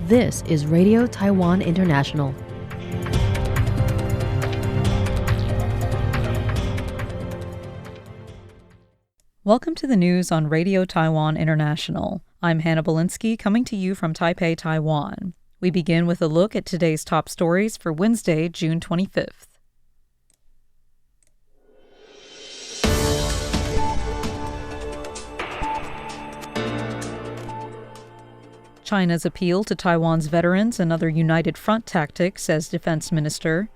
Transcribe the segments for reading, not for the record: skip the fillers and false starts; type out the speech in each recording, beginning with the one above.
This is Radio Taiwan International. Welcome to the news on Radio Taiwan International. I'm Hannah Belinsky, coming to you from Taipei, Taiwan. We begin with a look at today's top stories for Wednesday, June 25th. China's appeal to Taiwan's veterans another united front tactic, says Defense Minister.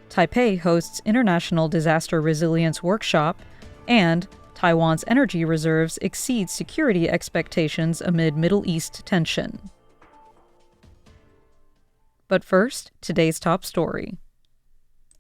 Taipei hosts International Disaster Resilience Workshop, and Taiwan's energy reserves exceed security expectations amid Middle East tension. But first, today's top story.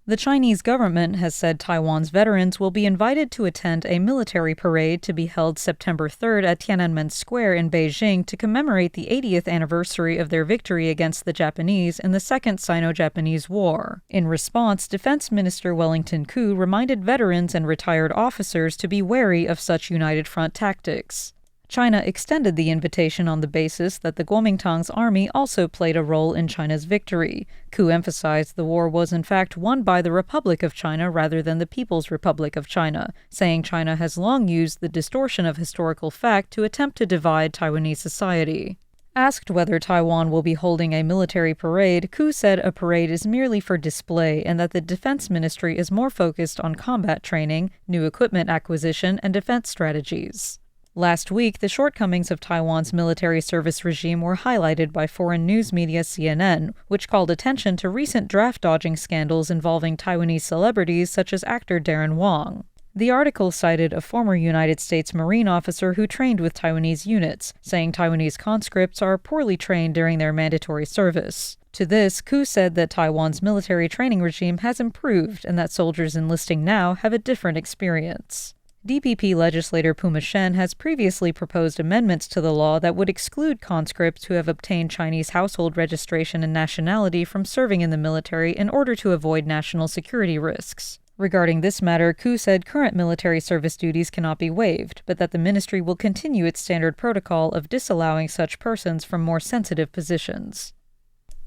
The Chinese government has said Taiwan's veterans will be invited to attend a military parade to be held September 3rd at Tiananmen Square in Beijing to commemorate the 80th anniversary of their victory against the Japanese in the Second Sino-Japanese War. In response, Defense Minister Wellington Koo reminded veterans and retired officers to be wary of such united front tactics. China extended the invitation on the basis that the Kuomintang's army also played a role in China's victory. Koo emphasized the war was in fact won by the Republic of China rather than the People's Republic of China, saying China has long used the distortion of historical fact to attempt to divide Taiwanese society. Asked whether Taiwan will be holding a military parade, Koo said a parade is merely for display and that the Defense Ministry is more focused on combat training, new equipment acquisition, and defense strategies. Last week, the shortcomings of Taiwan's military service regime were highlighted by foreign news media CNN, which called attention to recent draft-dodging scandals involving Taiwanese celebrities such as actor Darren Wong. The article cited a former United States Marine officer who trained with Taiwanese units, saying Taiwanese conscripts are poorly trained during their mandatory service. To this, Koo said that Taiwan's military training regime has improved and that soldiers enlisting now have a different experience. DPP legislator Puma Shen has previously proposed amendments to the law that would exclude conscripts who have obtained Chinese household registration and nationality from serving in the military in order to avoid national security risks. Regarding this matter, Koo said current military service duties cannot be waived, but that the ministry will continue its standard protocol of disallowing such persons from more sensitive positions.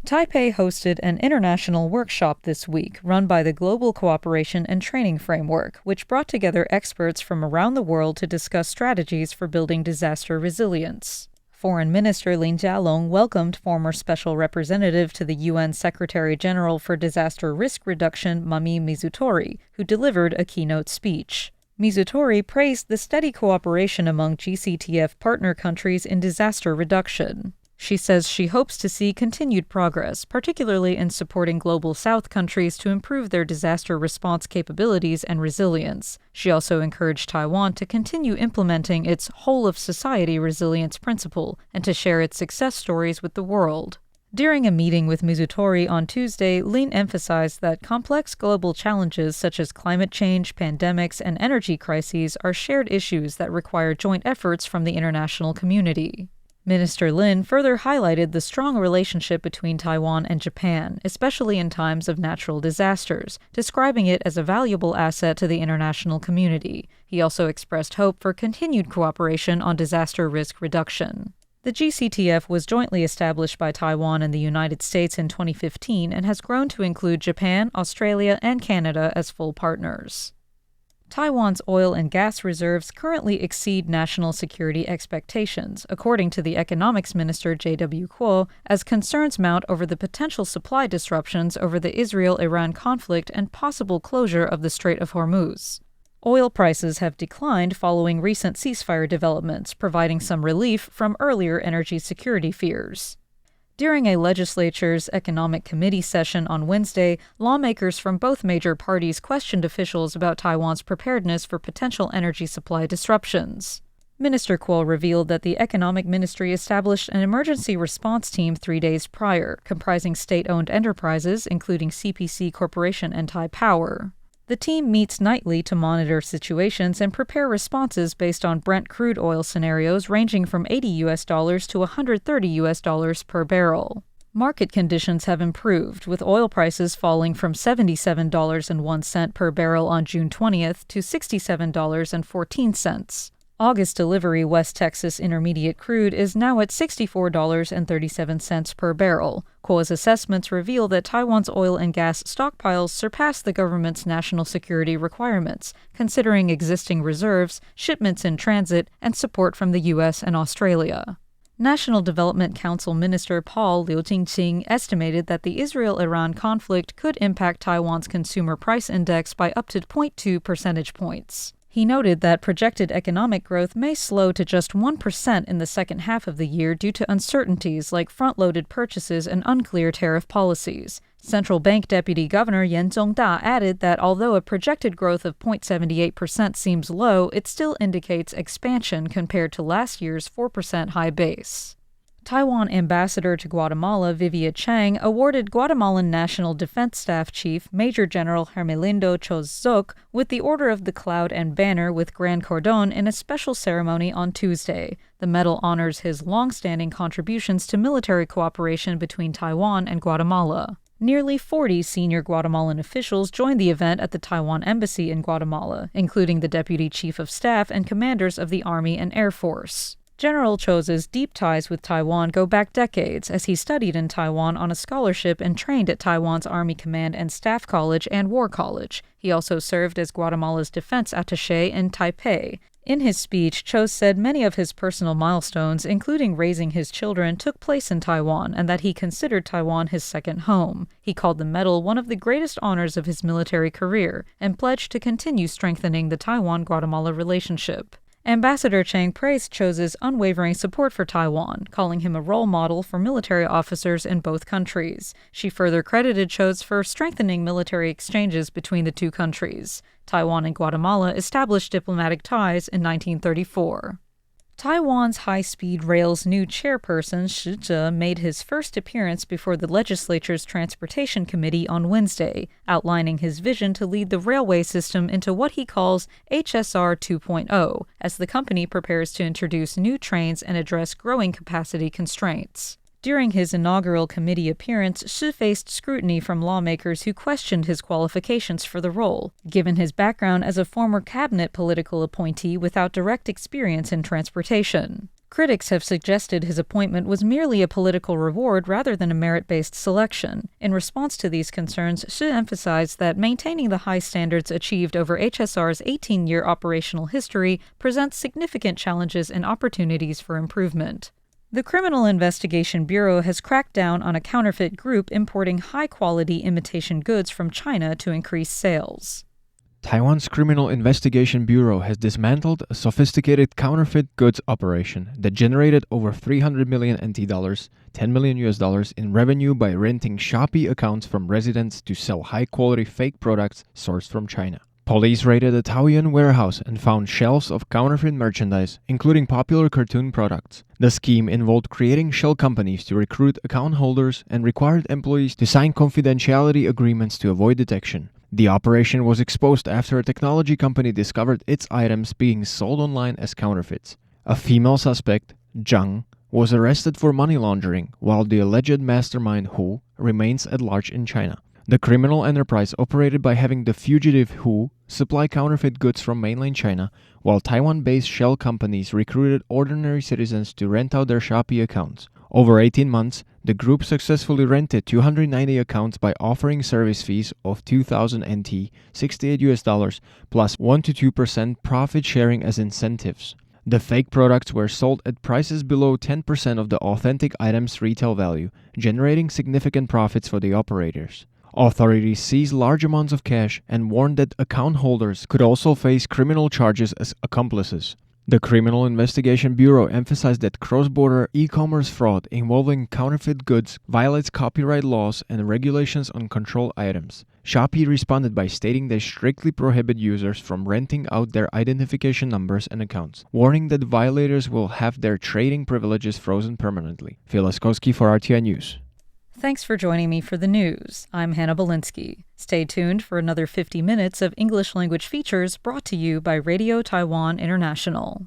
Taipei hosted an international workshop this week run by the Global Cooperation and Training Framework, which brought together experts from around the world to discuss strategies for building disaster resilience. Foreign Minister Lin Jialong welcomed former Special Representative to the UN Secretary-General for Disaster Risk Reduction Mami Mizutori, who delivered a keynote speech. Mizutori praised the steady cooperation among GCTF partner countries in disaster reduction. She says she hopes to see continued progress, particularly in supporting Global South countries to improve their disaster response capabilities and resilience. She also encouraged Taiwan to continue implementing its whole-of-society resilience principle and to share its success stories with the world. During a meeting with Mizutori on Tuesday, Lin emphasized that complex global challenges such as climate change, pandemics, and energy crises are shared issues that require joint efforts from the international community. Minister Lin further highlighted the strong relationship between Taiwan and Japan, especially in times of natural disasters, describing it as a valuable asset to the international community. He also expressed hope for continued cooperation on disaster risk reduction. The GCTF was jointly established by Taiwan and the United States in 2015 and has grown to include Japan, Australia, and Canada as full partners. Taiwan's oil and gas reserves currently exceed national security expectations, according to the Economics Minister J.W. Kuo, as concerns mount over the potential supply disruptions over the Israel-Iran conflict and possible closure of the Strait of Hormuz. Oil prices have declined following recent ceasefire developments, providing some relief from earlier energy security fears. During a legislature's Economic Committee session on Wednesday, lawmakers from both major parties questioned officials about Taiwan's preparedness for potential energy supply disruptions. Minister Kuo revealed that the Economic Ministry established an emergency response team 3 days prior, comprising state-owned enterprises, including CPC Corporation and Taipower. The team meets nightly to monitor situations and prepare responses based on Brent crude oil scenarios ranging from $80 to $130 per barrel. Market conditions have improved, with oil prices falling from $77.01 per barrel on June 20th to $67.14. August delivery West Texas Intermediate crude is now at $64.37 per barrel. KOA's assessments reveal that Taiwan's oil and gas stockpiles surpass the government's national security requirements, considering existing reserves, shipments in transit, and support from the U.S. and Australia. National Development Council Minister Paul Liu Jingqing estimated that the Israel-Iran conflict could impact Taiwan's consumer price index by up to 0.2 percentage points. He noted that projected economic growth may slow to just 1% in the second half of the year due to uncertainties like front-loaded purchases and unclear tariff policies. Central Bank Deputy Governor Yan Zhongda added that although a projected growth of 0.78% seems low, it still indicates expansion compared to last year's 4% high base. Taiwan Ambassador to Guatemala Vivia Chang awarded Guatemalan National Defense Staff Chief Major General Hermelindo Chozzoc with the Order of the Cloud and Banner with Grand Cordon in a special ceremony on Tuesday. The medal honors his long-standing contributions to military cooperation between Taiwan and Guatemala. Nearly 40 senior Guatemalan officials joined the event at the Taiwan Embassy in Guatemala, including the Deputy Chief of Staff and commanders of the Army and Air Force. General Cho's deep ties with Taiwan go back decades, as he studied in Taiwan on a scholarship and trained at Taiwan's Army Command and Staff College and War College. He also served as Guatemala's defense attaché in Taipei. In his speech, Cho said many of his personal milestones, including raising his children, took place in Taiwan, and that he considered Taiwan his second home. He called the medal one of the greatest honors of his military career, and pledged to continue strengthening the Taiwan-Guatemala relationship. Ambassador Chang praised Cho's unwavering support for Taiwan, calling him a role model for military officers in both countries. She further credited Cho for strengthening military exchanges between the two countries. Taiwan and Guatemala established diplomatic ties in 1934. Taiwan's high-speed rail's new chairperson, Shi Zhe, made his first appearance before the legislature's Transportation Committee on Wednesday, outlining his vision to lead the railway system into what he calls HSR 2.0, as the company prepares to introduce new trains and address growing capacity constraints. During his inaugural committee appearance, Shi faced scrutiny from lawmakers who questioned his qualifications for the role, given his background as a former cabinet political appointee without direct experience in transportation. Critics have suggested his appointment was merely a political reward rather than a merit-based selection. In response to these concerns, Shi emphasized that maintaining the high standards achieved over HSR's 18-year operational history presents significant challenges and opportunities for improvement. The Criminal Investigation Bureau has cracked down on a counterfeit group importing high-quality imitation goods from China to increase sales. Taiwan's Criminal Investigation Bureau has dismantled a sophisticated counterfeit goods operation that generated over 300 million NT dollars, $10 million in revenue by renting Shopee accounts from residents to sell high-quality fake products sourced from China. Police raided a Taoyuan warehouse and found shelves of counterfeit merchandise, including popular cartoon products. The scheme involved creating shell companies to recruit account holders and required employees to sign confidentiality agreements to avoid detection. The operation was exposed after a technology company discovered its items being sold online as counterfeits. A female suspect, Zhang, was arrested for money laundering, while the alleged mastermind Hu remains at large in China. The criminal enterprise operated by having the fugitive Hu supply counterfeit goods from mainland China, while Taiwan-based shell companies recruited ordinary citizens to rent out their Shopee accounts. Over 18 months, the group successfully rented 290 accounts by offering service fees of 2,000 NT, $68, plus 1 to 2% profit sharing as incentives. The fake products were sold at prices below 10% of the authentic item's retail value, generating significant profits for the operators. Authorities seized large amounts of cash and warned that account holders could also face criminal charges as accomplices. The Criminal Investigation Bureau emphasized that cross-border e-commerce fraud involving counterfeit goods violates copyright laws and regulations on controlled items. Shopee responded by stating they strictly prohibit users from renting out their identification numbers and accounts, warning that violators will have their trading privileges frozen permanently. Phil Laskowski for RTI News. Thanks for joining me for the news. I'm Hannah Belinsky. Stay tuned for another 50 minutes of English language features brought to you by Radio Taiwan International.